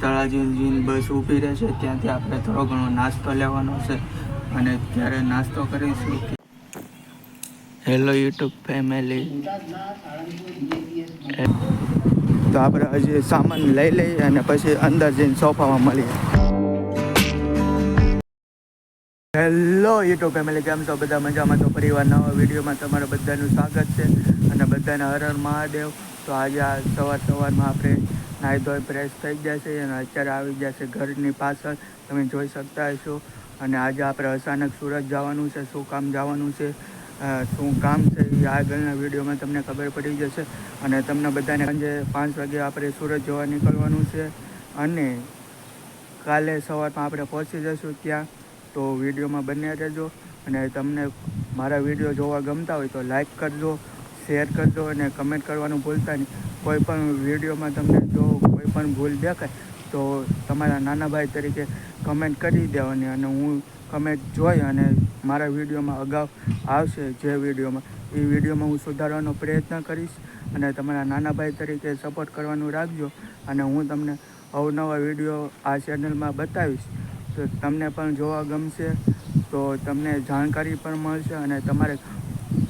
તળાજી બસ ઊભી રહેશે ત્યાંથી આપણે થોડો ઘણો નાસ્તો લેવાનો છે અને ત્યારે નાસ્તો કરીશું. હેલો યુટ્યુબ ફેમિલી, તો આપણે હજી સામાન લઈ લઈએ અને પછી અંદર જઈને સોફામાં મળીએ. હેલો યુટ્યુબ ફેમિલી, કેમ છો બધા? મજામાં? તો પરિવાર નવા વિડીયોમાં તમારા બધાનું સ્વાગત છે અને બધાને હર હર મહાદેવ. તો આજે આ સવારમાં આપણે નાહી ધોઈ ફ્રેશ થઈ ગયા છે અને અત્યારે આવી ગયા છે ઘરની પાછળ, તમે જોઈ શકતા હશો. અને આજે આપણે અચાનક સુરત જવાનું છે. શું કામ જવાનું છે, શું કામ છે એ આગળના વિડીયોમાં તમને ખબર પડી જશે. અને તમને બધાને સાંજે 5 વાગે આપણે સુરત જવા નીકળવાનું છે અને કાલે સવારમાં આપણે પહોંચી જઈશું ત્યાં. તો વિડીયોમાં બન્યા રહેજો અને તમને મારા વિડીયો જોવા ગમતા હોય તો લાઈક કરજો, શેર કરજો અને કમેન્ટ કરવાનું ભૂલતા નહીં. કોઈ પણ વિડીયોમાં તમને જો કોઈ પણ ભૂલ દેખાય તો તમારા નાના ભાઈ તરીકે કમેન્ટ કરી દેવાની અને હું કમેન્ટ જોઈ અને મારા વિડીયોમાં અગાઉ આવશે જે વિડીયોમાં એ વિડીયોમાં હું સુધારવાનો પ્રયત્ન કરીશ. અને તમારા નાના ભાઈ તરીકે સપોર્ટ કરવાનું રાખજો અને હું તમને અવનવા વિડીયો આ ચેનલમાં બતાવીશ. તો તમને પણ જોવા ગમશે, તો તમને જાણકારી પણ મળશે અને તમારે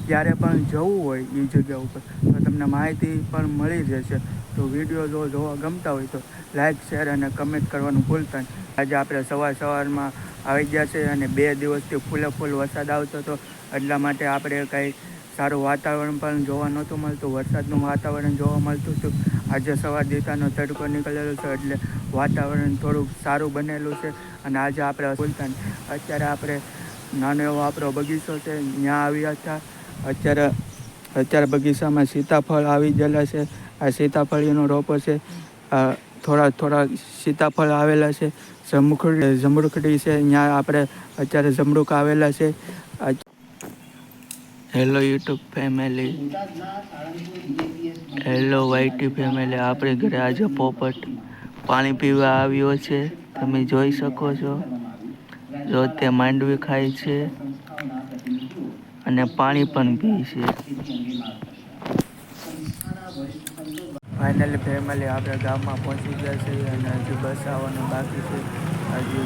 ક્યારે પણ જવું હોય એ જગ્યા ઉપર તો તમને માહિતી પણ મળી જશે. તો વિડીયો જો જોવા ગમતા હોય તો લાઈક, શેર અને કમેન્ટ કરવાનું ભૂલતા નહીં. આજે આપણે સવારમાં આવી ગયા છે અને 2 દિવસથી ફૂલ વરસાદ આવતો હતો, એટલા માટે આપણે કંઈ સારું વાતાવરણ પણ જોવા નહોતું મળતું, વરસાદનું વાતાવરણ જોવા મળતું હતું. આજે સવાર દીતાનો તડકો નીકળેલો છે એટલે વાતાવરણ થોડુંક સારું બનેલું છે. અને આજે આપણે ભૂલતા નહીં, અત્યારે આપણે નાનો એવો આપણો બગીચો છે ત્યાં આવ્યા હતા. અત્યારે બગીચામાં સીતાફળ આવી ગયેલા છે. આ સીતાફળીનો રોપો છે. થોડા સીતાફળ આવેલા છે. જમરૂખડી છે, ત્યાં આપણે અત્યારે જમરૂક આવેલા છે. Hello YouTube family, hello YT family, આપણે ઘરે આજે પોપટ પાણી પીવા આવ્યો છે, તમે જોઈ શકો છો. જો તે માંડવી ખાય છે અને પાણી પણ પી છે. ફાઇનલી ફેમિલી આપણે ગામમાં પહોંચી ગયા છીએ અને હજી બસ આવવાનું બાકી છે. હજી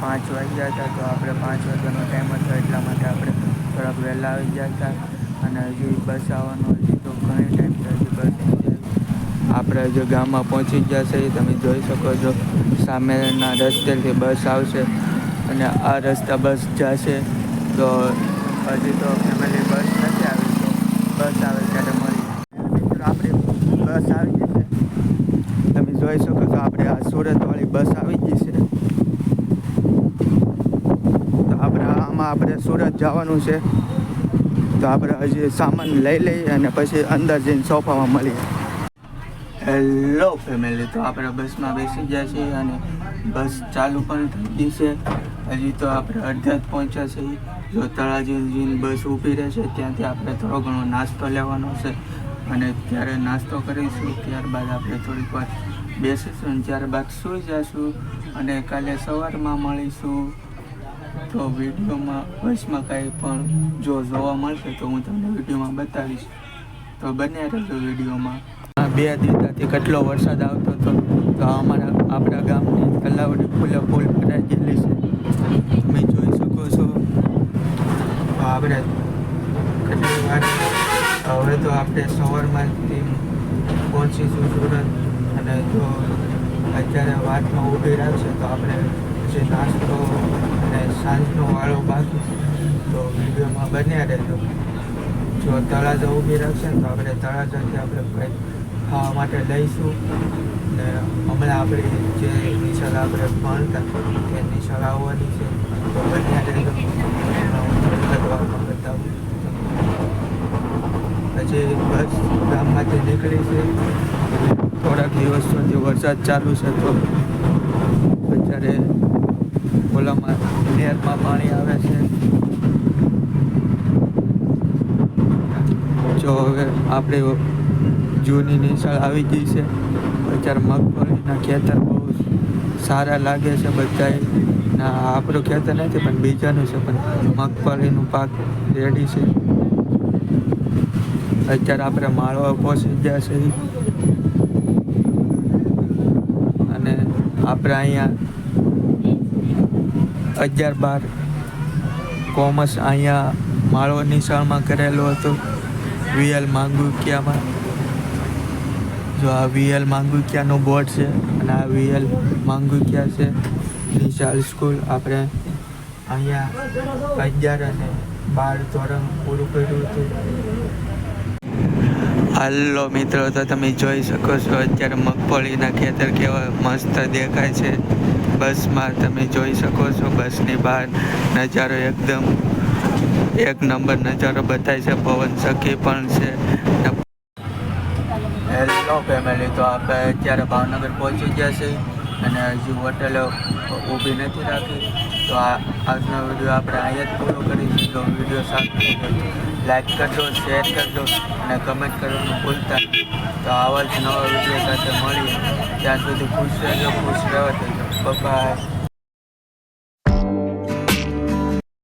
5 વાગ્યા હતા તો આપણે 5 વાગ્યાનો ટાઈમ હતો એટલા માટે આપણે થોડાક વહેલા આવી ગયા હતા. અને હજી બસ આવવાનો હજી તો ઘણી ટાઈમ છે, હજી બસ નથી આવી. આપણે હજી ગામમાં પહોંચી ગયા છે, તમે જોઈ શકો છો. સામેના રસ્તેથી બસ આવશે અને આ રસ્તા બસ જશે. તો હજી તો ફેમિલી બસ નથી આવી, તો બસ આવે ત્યારે મળી. આપણી બસ આવી ગઈ છે, તમે જોઈ શકો છો. આપણે આ સુરતવાળી બસ આવી ગઈ છે. તો આપણે સુરત જવાનું છે. તો આપણે હજી સામાન લઈ લઈએ અને પછી અંદર જઈને સોફામાં મળીએ. હેલો ફેમિલી, તો આપણે બસમાં બેસી ગયા છીએ અને બસ ચાલુ પણ થઈ ગઈ છે. હજી તો આપણે અડધા જ પહોંચ્યા છીએ. જો તળાજી બસ ઊભી રહેશે ત્યાંથી આપણે થોડો ઘણો નાસ્તો લેવાનો છે અને ત્યારે નાસ્તો કરીશું. ત્યારબાદ આપણે થોડીક વાર બેસીશું, ત્યારબાદ સૂઈ જઈશું અને કાલે સવારમાં મળીશું. તો વિડીયોમાં બસમાં કાંઈ પણ જો જોવા મળશે તો હું તમને વિડીયોમાં બતાવીશ, તો બન્યા રહેજો વિડીયોમાં. 2 દિવસથી કેટલો વરસાદ આવતો હતો, તો આપણા ગામની તલાવડી ફૂલ ભરાઈ ગયેલી છે, તમે જોઈ શકો છો. આપણે કેટલી વાર હવે તો આપણે સવારમાંથી પહોંચીશું સુરત અને જો અત્યારે વાતમાં ઊભી રાખશે તો આપણે પછી નાસ્તો અને સાંજનો વાળો બાકી છે, તો વિડીયોમાં બન્યા રહેજો. જો તળાજા ઊભી રાખશે તો આપણે તળાજાથી આપણે કંઈક ખાવા માટે લઈશું. ને હમણાં આપણી જે નિશાળ આપણે ભણતા એ નિશાળ આવવાની છે, તો બન્યા રહેજો. વિગતવારમાં બતાવું. હજી બસ ગામમાંથી નીકળી છે, થોડાક દિવસ સુધી વરસાદ ચાલુ છે. તો અત્યારે ઓલામાં નહેરમાં પાણી આવે છે. જો હવે આપણે જૂની નિશાળ આવી ગઈ છે. અત્યારે મગફળીના ખેતર બહુ સારા લાગે છે બધાએ. ના આપણું ખેતર નથી પણ બીજાનું છે, પણ મગફળીનું પાક રેડી છે. અત્યારે આપણે માળવા પહોંચી ગયા છે અને આપણે અહીંયા 11-12 કોમર્સ અહીંયા માળવા નિશાળમાં કરેલું હતું, વીએલ માંગુકિયામાં. જો આ વીએલ માંગુકિયાનું બોર્ડ છે અને આ વીએલ માંગુકિયા છે નિશાળ સ્કૂલ. આપણે અહીંયા 11 અને 12 ધોરણ પૂરું કર્યું હતું. હાલો મિત્રો, તો તમે જોઈ શકો છો અત્યારે મગફળીના ખેતર કેવા મસ્ત દેખાય છે. બસમાં તમે જોઈ શકો છો, બસની બહાર નજારો એકદમ એક નંબર નજારો બતાય છે. પવન સખી પણ છે. હેલો ફેમિલી, તો આપણે અત્યારે ભાવનગર પહોંચી ગયા છે અને હજી હોટલ ઊભી નથી રાખી. તો આજનો વિડીયો આપણે અહીંયા જ પૂરો કરીશું. તો વિડીયો સારો લાઈક કરજો, શેર કરજો અને કમેન્ટ કરવાનું ભૂલતા નહીં. તો આવા જ નવા વિડીયો સાથે મળીએ. ત્યાં સુધી ખુશ રહેજો, ખુશ રહેવા દેજો. બાય.